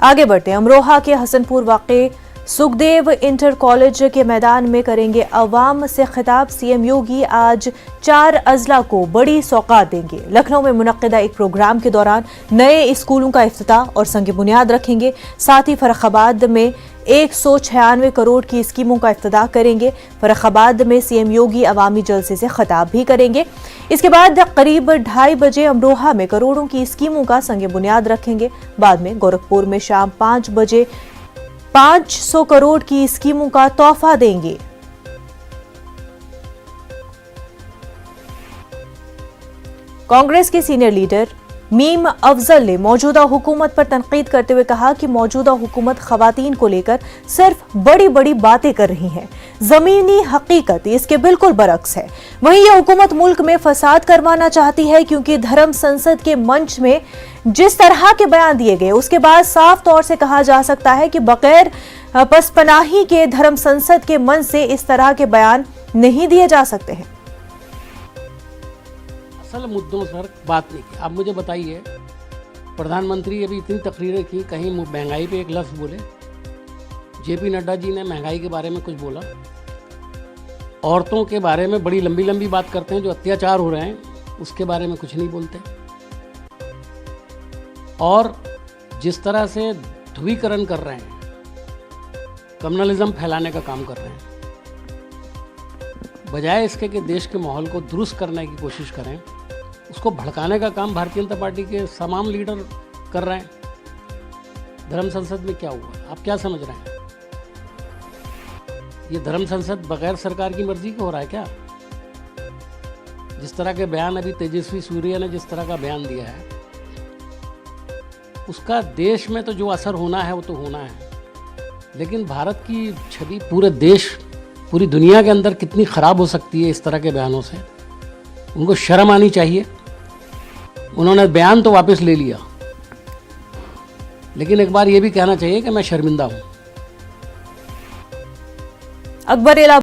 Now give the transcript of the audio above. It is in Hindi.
आगे बढ़ते हैं। अमरोहा के हसनपुर वाक़े सुखदेव इंटर कॉलेज के मैदान में करेंगे अवाम से खिताब। सीएम योगी आज 4 अजला को बड़ी सौगात देंगे। लखनऊ में मुनक्किदा एक प्रोग्राम के दौरान नए स्कूलों का इफ्तिताह और संग बुनियाद रखेंगे। साथ ही फर्रुखाबाद में 196 करोड़ की स्कीमों का इफ्तिताह करेंगे। फर्रुखाबाद में सीएम योगी अवामी जलसे से खिताब भी करेंगे। इसके बाद करीब 2:30 बजे अमरोहा में करोड़ों की स्कीमों का संग बुनियाद रखेंगे। बाद में गोरखपुर में शाम 5 बजे 500 करोड़ की स्कीमों का तोहफा देंगे। कांग्रेस के सीनियर लीडर मीम अफजल ने मौजूदा हुकूमत पर तनकीद करते हुए कहा कि मौजूदा हुकूमत खवातीन को लेकर सिर्फ बड़ी बड़ी बातें कर रही है। जमीनी हकीकत इसके बिल्कुल बरक्स है। वहीं यह हुकूमत मुल्क में फसाद करवाना चाहती है, क्योंकि धर्म संसद के मंच में जिस तरह के बयान दिए गए उसके बाद साफ तौर से कहा जा सकता है कि बगैर पसपनाही के धर्म संसद के मंच से इस तरह के बयान नहीं दिए जा सकते हैं। असल मुद्दों पर बात नहीं की। आप मुझे बताइए, प्रधानमंत्री अभी इतनी तकरीरें की, कहीं महंगाई पे एक लफ्ज़ बोले? जेपी नड्डा जी ने महंगाई के बारे में कुछ बोला? औरतों के बारे में बड़ी लंबी लंबी बात करते हैं, जो अत्याचार हो रहे हैं उसके बारे में कुछ नहीं बोलते। और जिस तरह से ध्रुवीकरण कर रहे हैं, कम्युनलिज्म फैलाने का काम कर रहे हैं, बजाय इसके कि देश के माहौल को दुरुस्त करने की कोशिश करें, उसको भड़काने का काम भारतीय जनता पार्टी के तमाम लीडर कर रहे हैं। धर्म संसद में क्या हुआ? आप क्या समझ रहे हैं? ये धर्म संसद बगैर सरकार की मर्जी का हो रहा है क्या? जिस तरह के बयान अभी तेजस्वी सूर्या ने जिस तरह का बयान दिया है, उसका देश में तो जो असर होना है वो तो होना है, लेकिन भारत की छवि पूरे देश, पूरी दुनिया के अंदर कितनी ख़राब हो सकती है इस तरह के बयानों से। उनको शर्म आनी चाहिए। उन्होंने बयान तो वापस ले लिया, लेकिन एक बार ये भी कहना चाहिए कि मैं शर्मिंदा हूँ। अकबर